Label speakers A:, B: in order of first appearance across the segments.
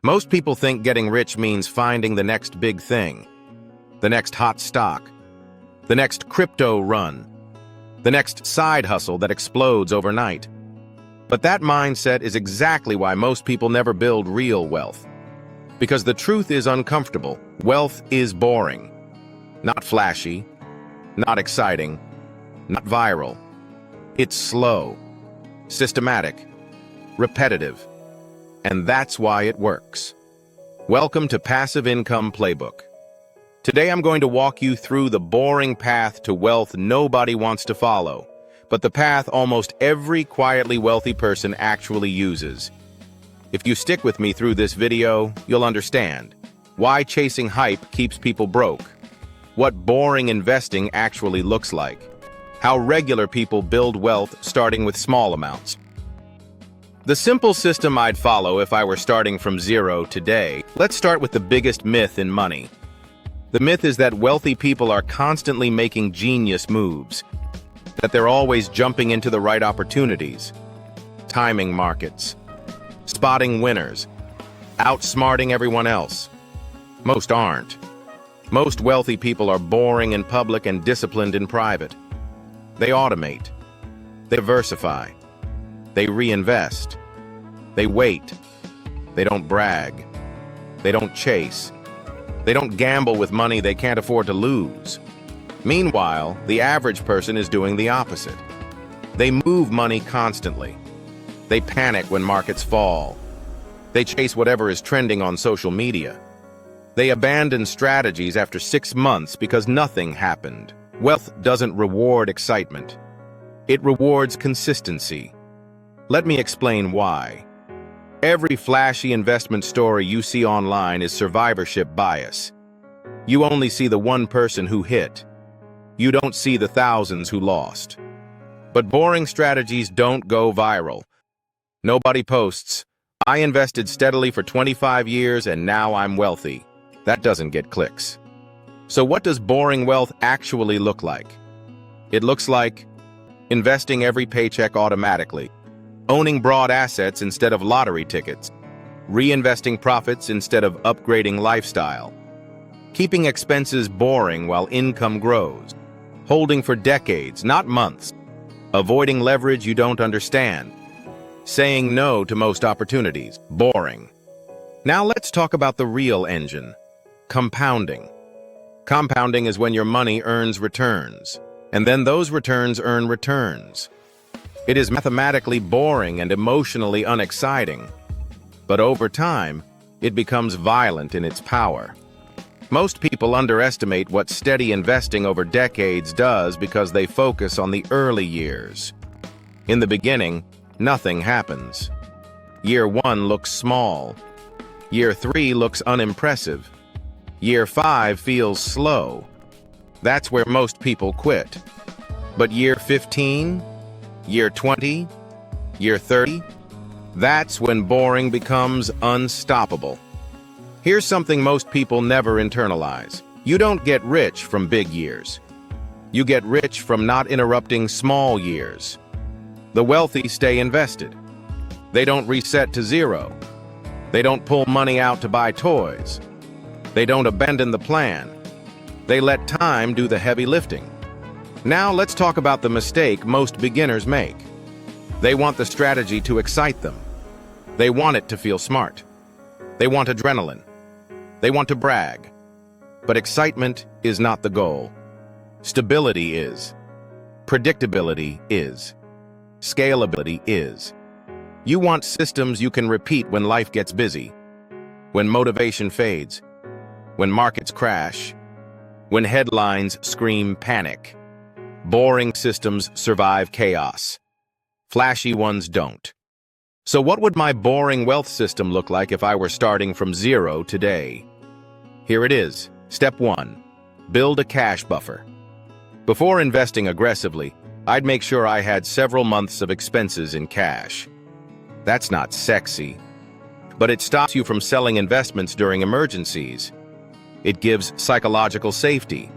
A: Most people think getting rich means finding the next big thing, the next hot stock, the next crypto run, the next side hustle that explodes overnight. But that mindset is exactly why most people never build real wealth. Because the truth is uncomfortable. Wealth is boring. Not flashy, not exciting, not viral. It's slow, systematic, repetitive. And that's why it works. Welcome to Passive Income Playbook. Today I'm going to walk you through the boring path to wealth nobody wants to follow, but the path almost every quietly wealthy person actually uses. If you stick with me through this video, you'll understand why chasing hype keeps people broke, what boring investing actually looks like, how regular people build wealth starting with small amounts. The simple system I'd follow if I were starting from zero today. Let's start with the biggest myth in money. The myth is that wealthy people are constantly making genius moves, that they're always jumping into the right opportunities, timing markets, spotting winners, outsmarting everyone else. Most aren't. Most wealthy people are boring in public and disciplined in private. They automate. They diversify. They reinvest. They wait. They don't brag. They don't chase. They don't gamble with money they can't afford to lose. Meanwhile, the average person is doing the opposite. They move money constantly. They panic when markets fall. They chase whatever is trending on social media. They abandon strategies after 6 months because nothing happened. Wealth doesn't reward excitement. It rewards consistency. Let me explain why. Every flashy investment story you see online is survivorship bias. You only see the one person who hit. You don't see the thousands who lost. But boring strategies don't go viral. Nobody posts, "I invested steadily for 25 years and now I'm wealthy." That doesn't get clicks. So what does boring wealth actually look like? It looks like investing every paycheck automatically, owning broad assets instead of lottery tickets, reinvesting profits instead of upgrading lifestyle, keeping expenses boring while income grows, holding for decades, not months, avoiding leverage you don't understand, saying no to most opportunities, boring. Now let's talk about the real engine, compounding. Compounding is when your money earns returns, and then those returns earn returns. It is mathematically boring and emotionally unexciting, but over time, it becomes violent in its power. Most people underestimate what steady investing over decades does because they focus on the early years. In the beginning, nothing happens. Year 1 looks small. Year 3 looks unimpressive. Year 5 feels slow. That's where most people quit. But year 15, year 20, year 30, that's when boring becomes unstoppable. Here's something most people never internalize. You don't get rich from big years. You get rich from not interrupting small years. The wealthy stay invested. They don't reset to zero. They don't pull money out to buy toys. They don't abandon the plan. They let time do the heavy lifting. Now let's talk about the mistake most beginners make. They want the strategy to excite them. They want it to feel smart. They want adrenaline. They want to brag. But excitement is not the goal. Stability is. Predictability is. Scalability is. You want systems you can repeat when life gets busy, when motivation fades, when markets crash, when headlines scream panic. Boring systems survive chaos. Flashy ones don't. So what would my boring wealth system look like if I were starting from zero today? Here it is. Step 1. Build a cash buffer. Before investing aggressively, I'd make sure I had several months of expenses in cash. That's not sexy, but it stops you from selling investments during emergencies. It gives psychological safety.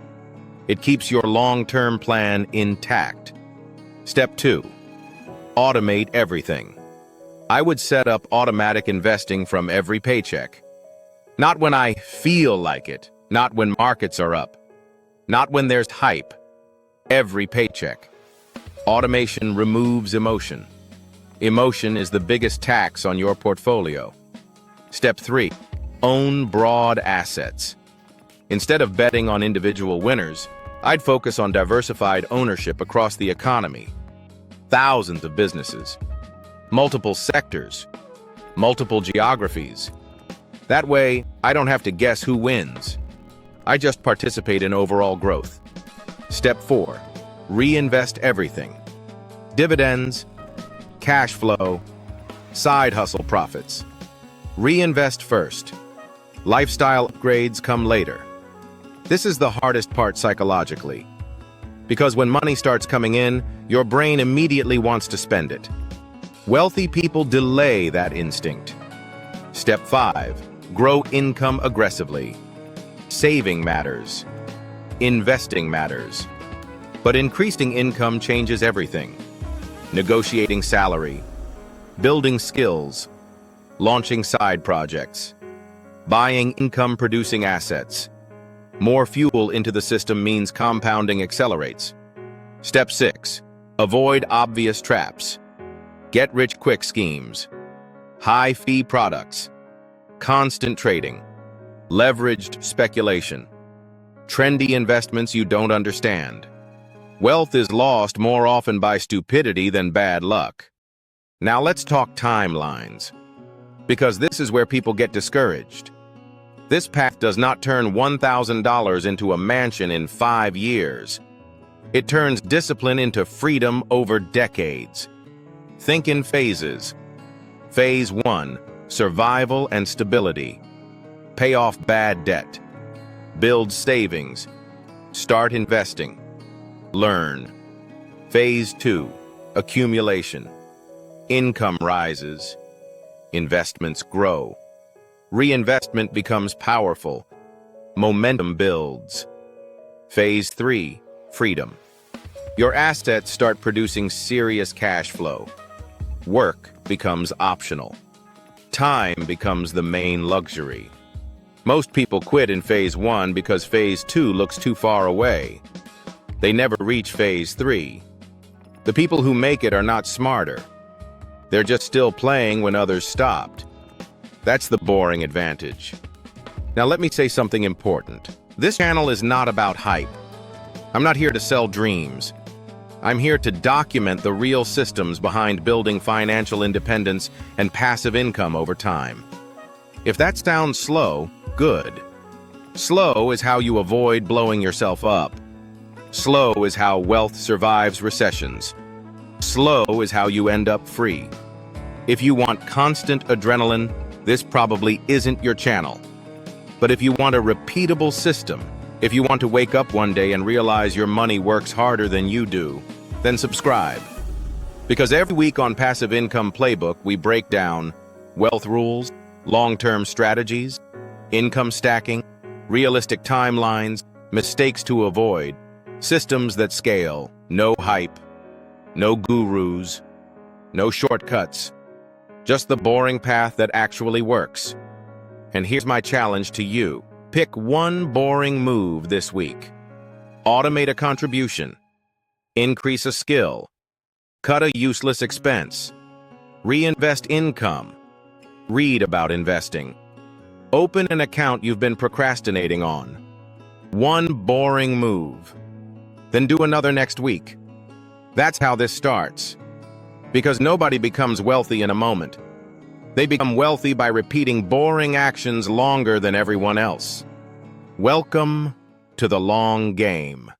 A: It keeps your long-term plan intact. Step 2. Automate everything. I would set up automatic investing from every paycheck. Not when I feel like it, not when markets are up, not when there's hype. Every paycheck. Automation removes emotion. Emotion is the biggest tax on your portfolio. Step 3. Own broad assets. Instead of betting on individual winners, I'd focus on diversified ownership across the economy. Thousands of businesses, multiple sectors, multiple geographies. That way, I don't have to guess who wins. I just participate in overall growth. Step 4. Reinvest everything. Dividends, cash flow, side hustle profits. Reinvest first. Lifestyle upgrades come later. This is the hardest part psychologically. Because when money starts coming in, your brain immediately wants to spend it. Wealthy people delay that instinct. Step 5. Grow income aggressively. Saving matters. Investing matters. But increasing income changes everything. Negotiating salary, building skills, launching side projects, buying income-producing assets. More fuel into the system means compounding accelerates. Step 6. Avoid obvious traps. Get-rich-quick schemes. High-fee products. Constant trading. Leveraged speculation. Trendy investments you don't understand. Wealth is lost more often by stupidity than bad luck. Now let's talk timelines. Because this is where people get discouraged. This path does not turn $1,000 into a mansion in 5 years. It turns discipline into freedom over decades. Think in phases. Phase 1, survival and stability. Pay off bad debt. Build savings. Start investing. Learn. Phase 2, accumulation. Income rises. Investments grow. Reinvestment becomes powerful. Momentum builds. Phase 3, freedom. Your assets start producing serious cash flow. Work becomes optional. Time becomes the main luxury. Most people quit in Phase 1 because Phase 2 looks too far away. They never reach Phase 3. The people who make it are not smarter. They're just still playing when others stopped. That's the boring advantage. Now let me say something important. This channel is not about hype. I'm not here to sell dreams. I'm here to document the real systems behind building financial independence and passive income over time. If that sounds slow, good. Slow is how you avoid blowing yourself up. Slow is how wealth survives recessions. Slow is how you end up free. If you want constant adrenaline, this probably isn't your channel. But if you want a repeatable system, if you want to wake up one day and realize your money works harder than you do, then subscribe. Because every week on Passive Income Playbook, we break down wealth rules, long-term strategies, income stacking, realistic timelines, mistakes to avoid, systems that scale, no hype, no gurus, no shortcuts, just the boring path that actually works. And here's my challenge to you. Pick one boring move this week. Automate a contribution. Increase a skill. Cut a useless expense. Reinvest income. Read about investing. Open an account you've been procrastinating on. One boring move. Then do another next week. That's how this starts. Because nobody becomes wealthy in a moment. They become wealthy by repeating boring actions longer than everyone else. Welcome to the long game.